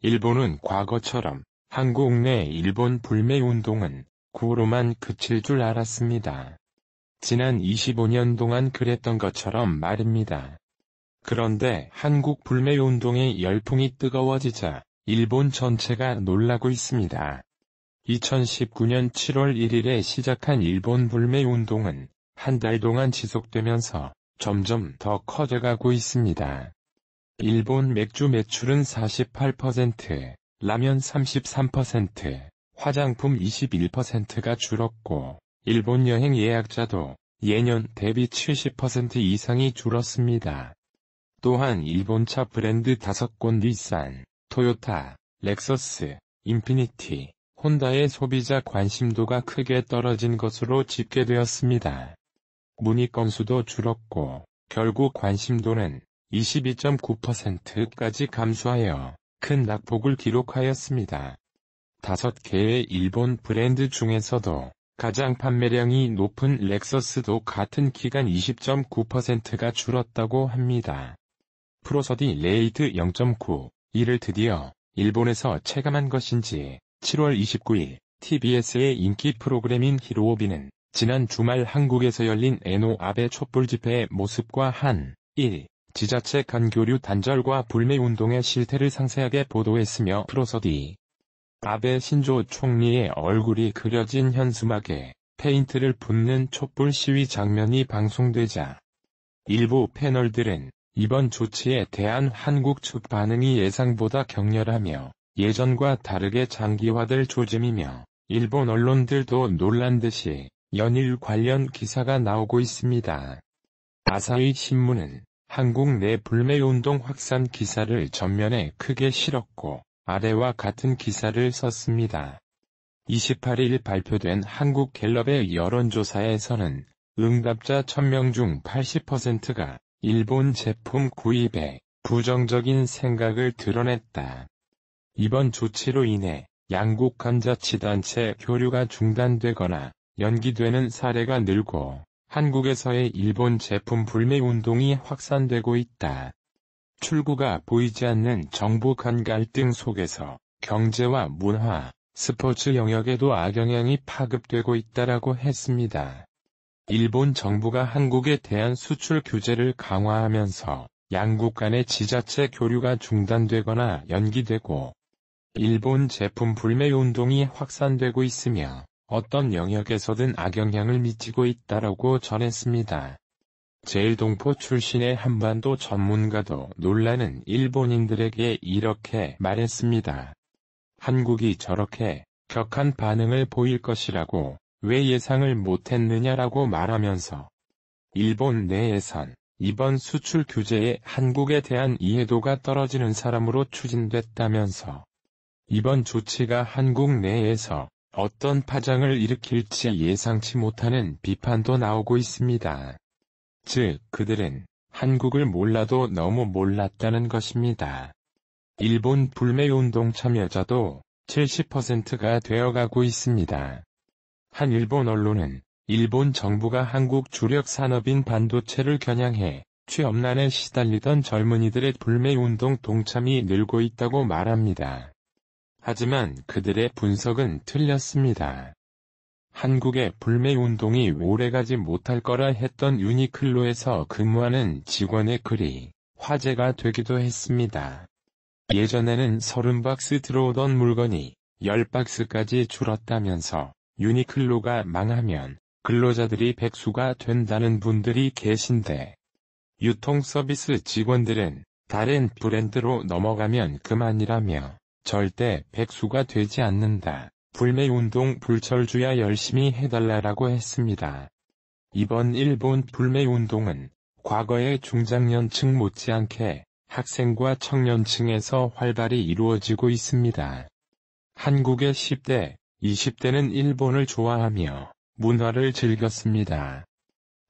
일본은 과거처럼 한국 내 일본 불매운동은 구호로만 그칠 줄 알았습니다. 지난 25년 동안 그랬던 것처럼 말입니다. 그런데 한국 불매운동의 열풍이 뜨거워지자 일본 전체가 놀라고 있습니다. 2019년 7월 1일에 시작한 일본 불매운동은 한 달 동안 지속되면서 점점 더 커져가고 있습니다. 일본 맥주 매출은 48%, 라면 33%, 화장품 21%가 줄었고, 일본 여행 예약자도 예년 대비 70% 이상이 줄었습니다. 또한 일본차 브랜드 5곳 닛산, 토요타, 렉서스, 인피니티, 혼다의 소비자 관심도가 크게 떨어진 것으로 집계되었습니다. 문의 건수도 줄었고, 결국 관심도는 22.9%까지 감소하여 큰 낙폭을 기록하였습니다. 5개의 일본 브랜드 중에서도 가장 판매량이 높은 렉서스도 같은 기간 20.9%가 줄었다고 합니다. 프로서디 레이트 0.9, 이를 드디어 일본에서 체감한 것인지 7월 29일 TBS의 인기 프로그램인 히로오비는 지난 주말 한국에서 열린 에노 아베 촛불 집회의 모습과 지자체 간 교류 단절과 불매운동의 실태를 상세하게 보도했으며 프로서디 아베 신조 총리의 얼굴이 그려진 현수막에 페인트를 붓는 촛불 시위 장면이 방송되자 일부 패널들은 이번 조치에 대한 한국 측 반응이 예상보다 격렬하며 예전과 다르게 장기화될 조짐이며 일본 언론들도 놀란 듯이 연일 관련 기사가 나오고 있습니다. 아사히 신문은 한국 내 불매운동 확산 기사를 전면에 크게 실었고 아래와 같은 기사를 썼습니다. 28일 발표된 한국갤럽의 여론조사에서는 응답자 1000명 중 80%가 일본 제품 구입에 부정적인 생각을 드러냈다. 이번 조치로 인해 양국 간 자치단체 교류가 중단되거나 연기되는 사례가 늘고 한국에서의 일본 제품 불매운동이 확산되고 있다. 출구가 보이지 않는 정부 간 갈등 속에서 경제와 문화, 스포츠 영역에도 악영향이 파급되고 있다라고 했습니다. 일본 정부가 한국에 대한 수출 규제를 강화하면서 양국 간의 지자체 교류가 중단되거나 연기되고 일본 제품 불매운동이 확산되고 있으며 어떤 영역에서든 악영향을 미치고 있다라고 전했습니다. 제일동포 출신의 한반도 전문가도 놀라는 일본인들에게 이렇게 말했습니다. 한국이 저렇게 격한 반응을 보일 것이라고 왜 예상을 못했느냐라고 말하면서 일본 내에선 이번 수출 규제에 한국에 대한 이해도가 떨어지는 사람으로 추진됐다면서 이번 조치가 한국 내에서 어떤 파장을 일으킬지 예상치 못하는 비판도 나오고 있습니다. 즉, 그들은 한국을 몰라도 너무 몰랐다는 것입니다. 일본 불매운동 참여자도 70%가 되어가고 있습니다. 한 일본 언론은 일본 정부가 한국 주력 산업인 반도체를 겨냥해 취업난에 시달리던 젊은이들의 불매운동 동참이 늘고 있다고 말합니다. 하지만 그들의 분석은 틀렸습니다. 한국의 불매운동이 오래가지 못할 거라 했던 유니클로에서 근무하는 직원의 글이 화제가 되기도 했습니다. 예전에는 30박스 들어오던 물건이 10박스까지 줄었다면서 유니클로가 망하면 근로자들이 백수가 된다는 분들이 계신데 유통서비스 직원들은 다른 브랜드로 넘어가면 그만이라며 절대 백수가 되지 않는다. 불매운동 불철주야 열심히 해달라라고 했습니다. 이번 일본 불매운동은 과거의 중장년층 못지않게 학생과 청년층에서 활발히 이루어지고 있습니다. 한국의 10대, 20대는 일본을 좋아하며 문화를 즐겼습니다.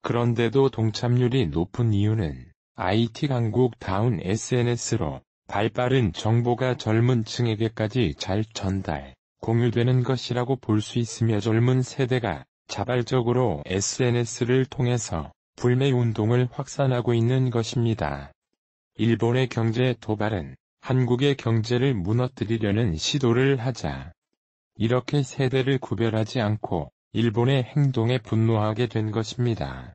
그런데도 동참률이 높은 이유는 IT 강국다운 SNS로 발빠른 정보가 젊은 층에게까지 잘 전달, 공유되는 것이라고 볼 수 있으며 젊은 세대가 자발적으로 SNS를 통해서 불매운동을 확산하고 있는 것입니다. 일본의 경제 도발은 한국의 경제를 무너뜨리려는 시도를 하자. 이렇게 세대를 구별하지 않고 일본의 행동에 분노하게 된 것입니다.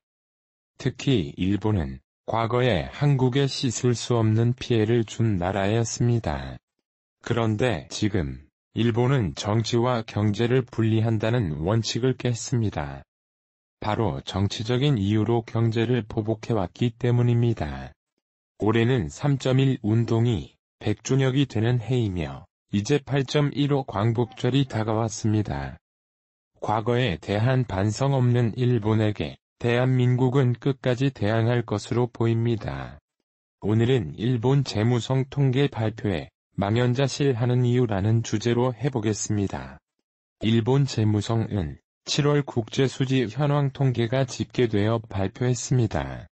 특히 일본은 과거에 한국에 씻을 수 없는 피해를 준 나라였습니다. 그런데 지금 일본은 정치와 경제를 분리한다는 원칙을 깼습니다. 바로 정치적인 이유로 경제를 보복해왔기 때문입니다. 올해는 3.1 운동이 100주년이 되는 해이며 이제 8.15 광복절이 다가왔습니다. 과거에 대한 반성 없는 일본에게 대한민국은 끝까지 대항할 것으로 보입니다. 오늘은 일본 재무성 통계 발표에 망연자실하는 이유라는 주제로 해보겠습니다. 일본 재무성은 7월 국제수지 현황 통계가 집계되어 발표했습니다.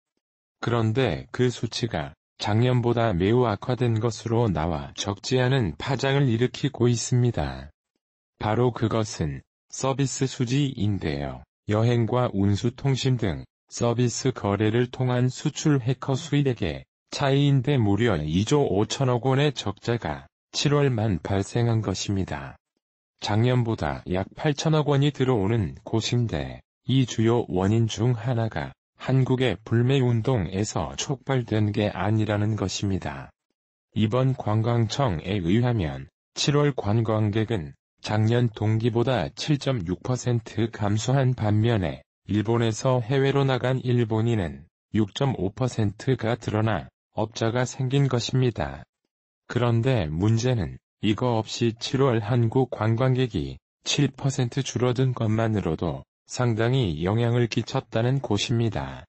그런데 그 수치가 작년보다 매우 악화된 것으로 나와 적지 않은 파장을 일으키고 있습니다. 바로 그것은 서비스 수지인데요. 여행과 운수통신 등 서비스 거래를 통한 수출 해커 수익액의 차이인데 무려 2조 5천억 원의 적자가 7월만 발생한 것입니다. 작년보다 약 8천억 원이 들어오는 곳인데 이 주요 원인 중 하나가 한국의 불매운동에서 촉발된 게 아니라는 것입니다. 이번 관광청에 의하면 7월 관광객은 작년 동기보다 7.6% 감소한 반면에 일본에서 해외로 나간 일본인은 6.5%가 드러나 업자가 생긴 것입니다. 그런데 문제는 이거 없이 7월 한국 관광객이 7% 줄어든 것만으로도 상당히 영향을 끼쳤다는 곳입니다.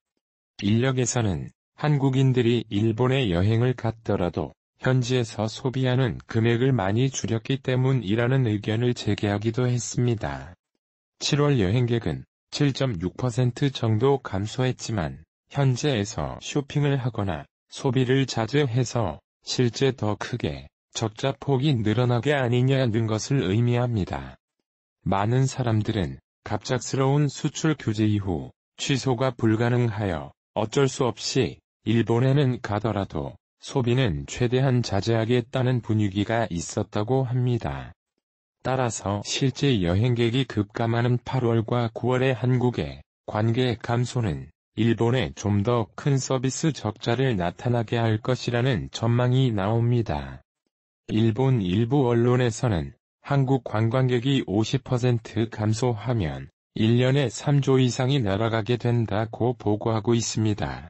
인력에서는 한국인들이 일본에 여행을 갔더라도 현지에서 소비하는 금액을 많이 줄였기 때문이라는 의견을 제기하기도 했습니다. 7월 여행객은 7.6% 정도 감소했지만 현지에서 쇼핑을 하거나 소비를 자주 해서 실제 더 크게 적자 폭이 늘어나게 아니냐는 것을 의미합니다. 많은 사람들은 갑작스러운 수출 규제 이후 취소가 불가능하여 어쩔 수 없이 일본에는 가더라도 소비는 최대한 자제하겠다는 분위기가 있었다고 합니다. 따라서 실제 여행객이 급감하는 8월과 9월의 한국의 관객 감소는 일본에 좀 더 큰 서비스 적자를 나타나게 할 것이라는 전망이 나옵니다. 일본 일부 언론에서는 한국 관광객이 50% 감소하면 1년에 3조 이상이 날아가게 된다고 보고하고 있습니다.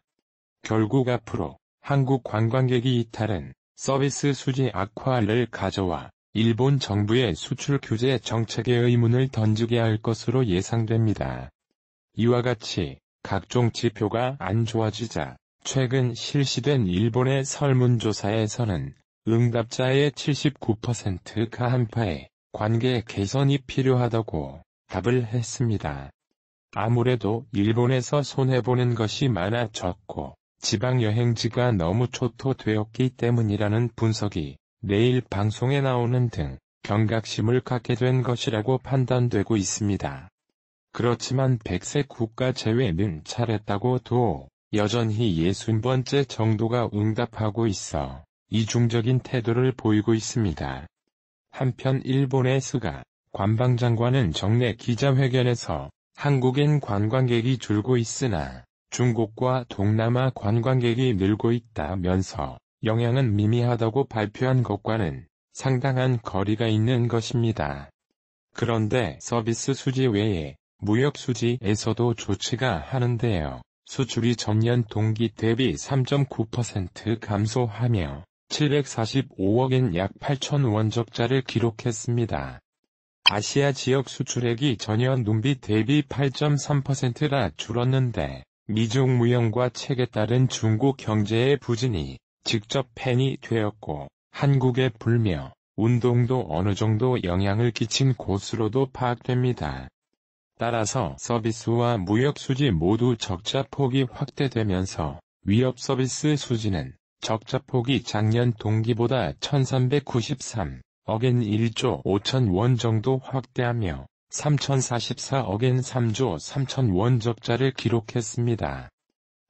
결국 앞으로 한국 관광객이 이탈은 서비스 수지 악화를 가져와 일본 정부의 수출 규제 정책에 의문을 던지게 할 것으로 예상됩니다. 이와 같이 각종 지표가 안 좋아지자 최근 실시된 일본의 설문조사에서는 응답자의 79%가 한파에 관계 개선이 필요하다고 답을 했습니다. 아무래도 일본에서 손해보는 것이 많아졌고 지방여행지가 너무 초토되었기 때문이라는 분석이 내일 방송에 나오는 등 경각심을 갖게 된 것이라고 판단되고 있습니다. 그렇지만 100세 국가 제외는 잘했다고도 여전히 60번째 정도가 응답하고 있어 이중적인 태도를 보이고 있습니다. 한편 일본의 스가 관방장관은 정례 기자회견에서 한국인 관광객이 줄고 있으나 중국과 동남아 관광객이 늘고 있다면서 영향은 미미하다고 발표한 것과는 상당한 거리가 있는 것입니다. 그런데 서비스 수지 외에 무역 수지에서도 좋지가 않은데요. 수출이 전년 동기 대비 3.9% 감소하며 745억엔 약 8천원 적자를 기록했습니다. 아시아 지역 수출액이 전년 동기 대비 8.3%나 줄었는데 미중 무역과 책에 따른 중국 경제의 부진이 직접 팬이 되었고 한국의 불며 운동도 어느 정도 영향을 끼친 곳으로도 파악됩니다. 따라서 서비스와 무역 수지 모두 적자 폭이 확대되면서 위협 서비스 수지는 적자 폭이 작년 동기보다 1393억엔 1조 5천원 정도 확대하며 3044억엔 3조 3천원 적자를 기록했습니다.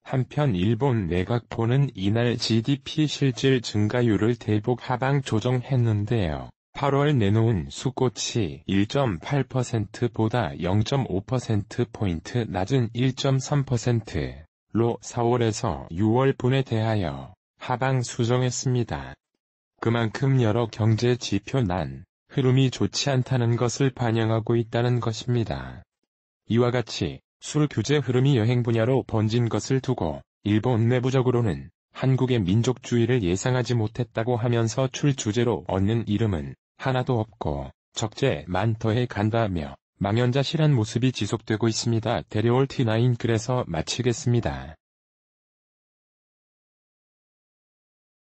한편 일본 내각부는 이날 GDP 실질 증가율을 대폭 하방 조정했는데요. 8월 내놓은 수꽃이 1.8%보다 0.5%포인트 낮은 1.3%로 4월에서 6월분에 대하여 하방 수정했습니다. 그만큼 여러 경제 지표 난 흐름이 좋지 않다는 것을 반영하고 있다는 것입니다. 이와 같이 술 규제 흐름이 여행 분야로 번진 것을 두고 일본 내부적으로는 한국의 민족주의를 예상하지 못했다고 하면서 출 주제로 얻는 이름은 하나도 없고 적재만 더해 간다며 망연자실한 모습이 지속되고 있습니다. 대려올 T9 그래서 마치겠습니다.